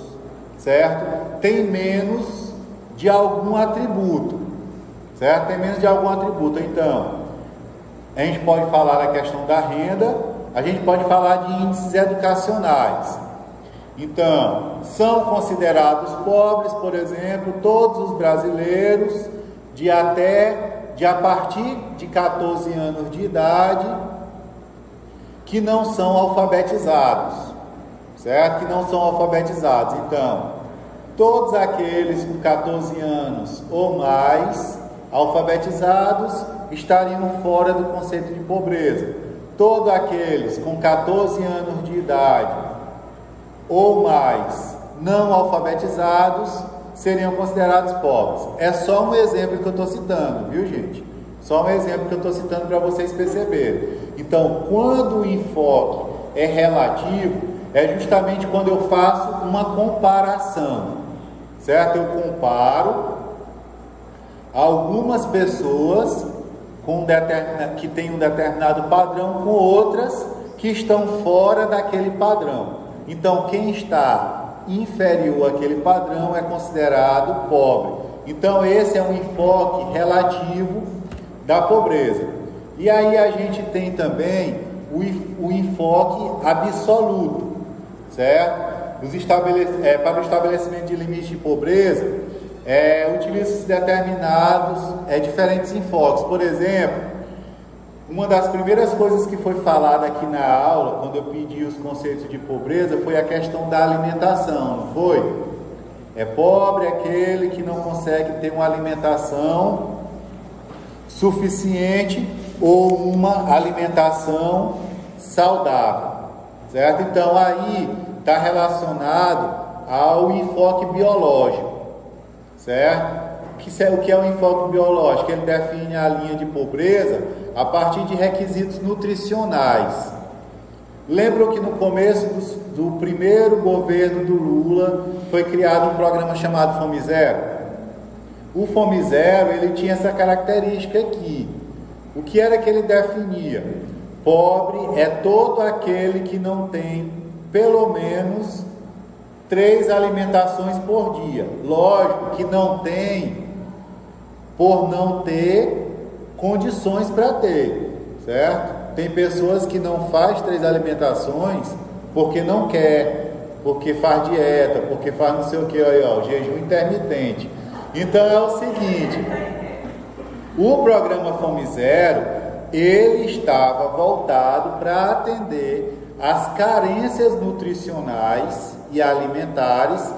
certo? Tem menos de algum atributo, certo? Tem menos de algum atributo. Então, a gente pode falar da questão da renda, a gente pode falar de índices educacionais. Então, são considerados pobres, por exemplo, todos os brasileiros a partir de 14 anos de idade que não são alfabetizados, certo? Que não são alfabetizados. Então, todos aqueles com 14 anos ou mais alfabetizados estariam fora do conceito de pobreza. Todos aqueles com 14 anos de idade ou mais não alfabetizados seriam considerados pobres. É só um exemplo que eu estou citando, viu, gente? Só um exemplo que eu estou citando para vocês perceberem. Então, quando o enfoque é relativo, é justamente quando eu faço uma comparação, certo? Eu comparo algumas pessoas que têm um determinado padrão com outras que estão fora daquele padrão. Então, quem está inferior àquele padrão é considerado pobre. Então, esse é um enfoque relativo da pobreza. E aí a gente tem também o enfoque absoluto, certo? Para o estabelecimento de limite de pobreza, utiliza-se diferentes enfoques. Por exemplo, uma das primeiras coisas que foi falada aqui na aula, quando eu pedi os conceitos de pobreza, foi a questão da alimentação, não foi? É pobre aquele que não consegue ter uma alimentação suficiente ou uma alimentação saudável, certo? Então aí está relacionado ao enfoque biológico, certo? O que é o enfoque biológico? Ele define a linha de pobreza a partir de requisitos nutricionais. Lembram que no começo do primeiro governo do Lula foi criado um programa chamado Fome Zero? O Fome Zero, ele tinha essa característica aqui. O que era que ele definia? Pobre é todo aquele que não tem pelo menos 3 alimentações por dia. Lógico que não tem por não ter condições para ter, certo? Tem pessoas que não faz 3 alimentações porque não quer, porque faz dieta, porque faz não sei o que, aí, ó, jejum intermitente. Então é o seguinte, o programa Fome Zero, ele estava voltado para atender as carências nutricionais e alimentares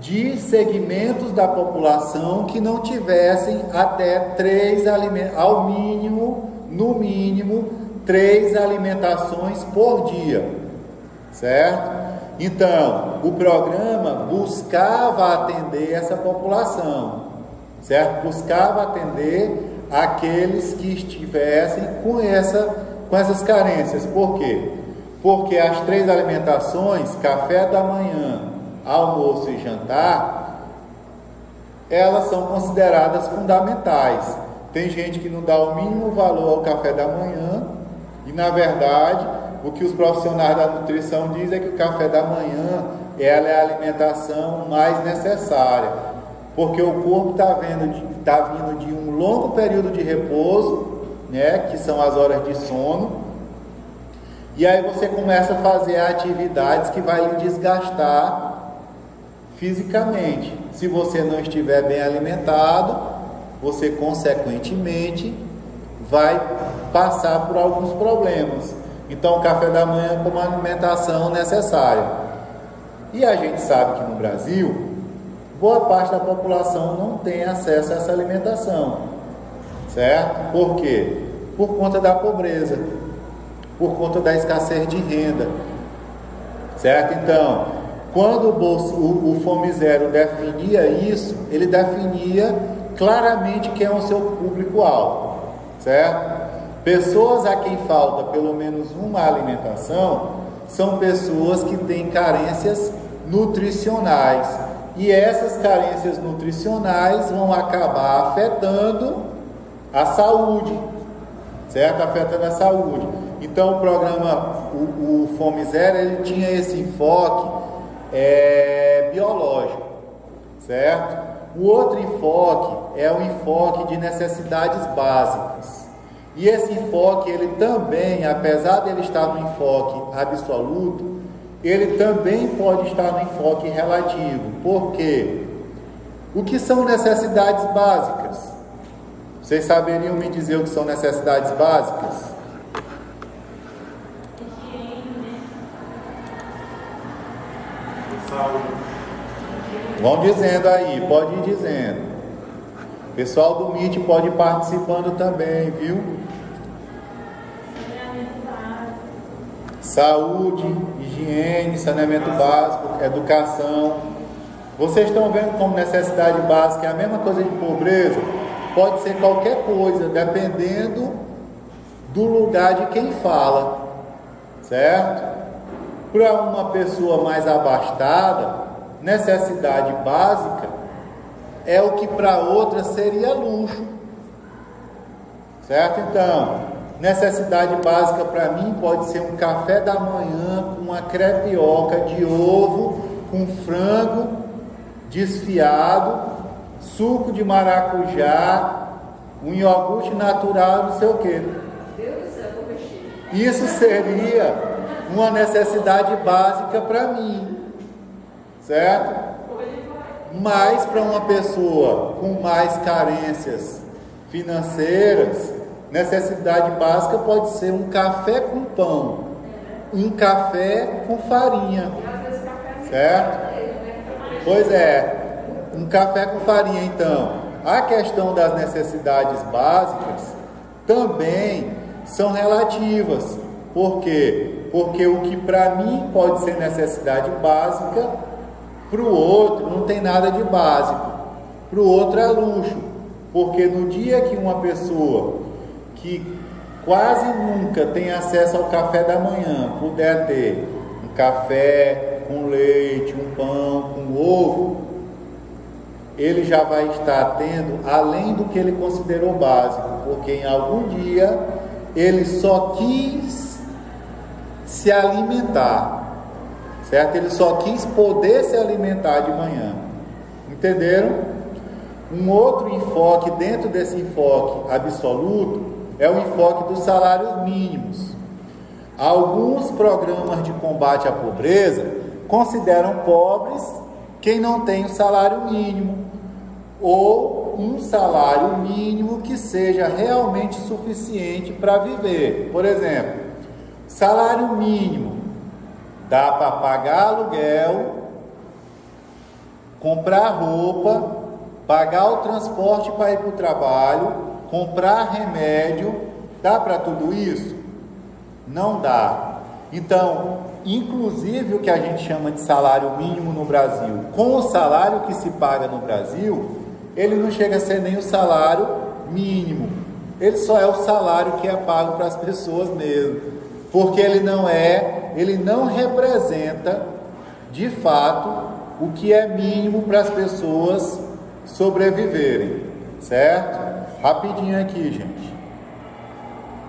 de segmentos da população que não tivessem até 3 alimentos, ao mínimo, no mínimo, 3 alimentações por dia, certo? Então, o programa buscava atender essa população, certo? Buscava atender aqueles que estivessem com essas carências. Por quê? Porque as 3 alimentações, café da manhã, almoço e jantar, elas são consideradas fundamentais. Tem gente que não dá o mínimo valor ao café da manhã e, na verdade, o que os profissionais da nutrição dizem é que o café da manhã ela é a alimentação mais necessária, porque o corpo está vindo de um longo período de repouso, né, que são as horas de sono, e aí você começa a fazer atividades que vai lhe desgastar fisicamente. Se você não estiver bem alimentado, você consequentemente vai passar por alguns problemas. Então o café da manhã como alimentação necessária. E a gente sabe que no Brasil, boa parte da população não tem acesso a essa alimentação, certo? Por quê? Por conta da pobreza, por conta da escassez de renda, certo? Então, quando o Fome Zero definia isso, ele definia claramente quem é o seu público-alvo, certo? Pessoas a quem falta pelo menos uma alimentação são pessoas que têm carências nutricionais, e essas carências nutricionais vão acabar afetando a saúde, certo? Afetando a saúde. Então o programa, o Fome Zero, ele tinha esse enfoque biológico, certo? O outro enfoque é o enfoque de necessidades básicas. E esse enfoque, ele também, apesar de ele estar no enfoque absoluto, ele também pode estar no enfoque relativo. Por quê? O que são necessidades básicas? Vocês saberiam me dizer o que são necessidades básicas? Vão dizendo aí, pode ir dizendo. O pessoal do MIT pode ir participando também, viu? Saúde, higiene, saneamento básico, educação. Vocês estão vendo como necessidade básica é a mesma coisa de pobreza? Pode ser qualquer coisa, dependendo do lugar de quem fala, certo? Para uma pessoa mais abastada, necessidade básica é o que para outra seria luxo, certo? Então, necessidade básica para mim pode ser um café da manhã com uma crepioca de ovo, com frango desfiado, suco de maracujá, um iogurte natural, não sei o que. Isso seria uma necessidade básica para mim, certo? Mas para uma pessoa com mais carências financeiras, necessidade básica pode ser um café com pão, um café com farinha, certo? Pois é, um café com farinha. Então, a questão das necessidades básicas também são relativas. Por quê? Porque o que para mim pode ser necessidade básica, para o outro não tem nada de básico, para o outro é luxo. Porque no dia que uma pessoa que quase nunca tem acesso ao café da manhã puder ter um café com leite, um pão, com ovo, ele já vai estar tendo além do que ele considerou básico, porque em algum dia ele só quis se alimentar, certo? Ele só quis poder se alimentar de manhã, entenderam? Um outro enfoque dentro desse enfoque absoluto é o enfoque dos salários mínimos. Alguns programas de combate à pobreza consideram pobres quem não tem o salário mínimo, ou um salário mínimo que seja realmente suficiente para viver. Por exemplo, salário mínimo dá para pagar aluguel, comprar roupa, pagar o transporte para ir para o trabalho, comprar remédio. Dá para tudo isso? Não dá. Então, inclusive o que a gente chama de salário mínimo no Brasil, com o salário que se paga no Brasil, ele não chega a ser nem o salário mínimo. Ele só é o salário que é pago para as pessoas mesmo, porque ele não representa de fato o que é mínimo para as pessoas sobreviverem, certo? Rapidinho aqui, gente.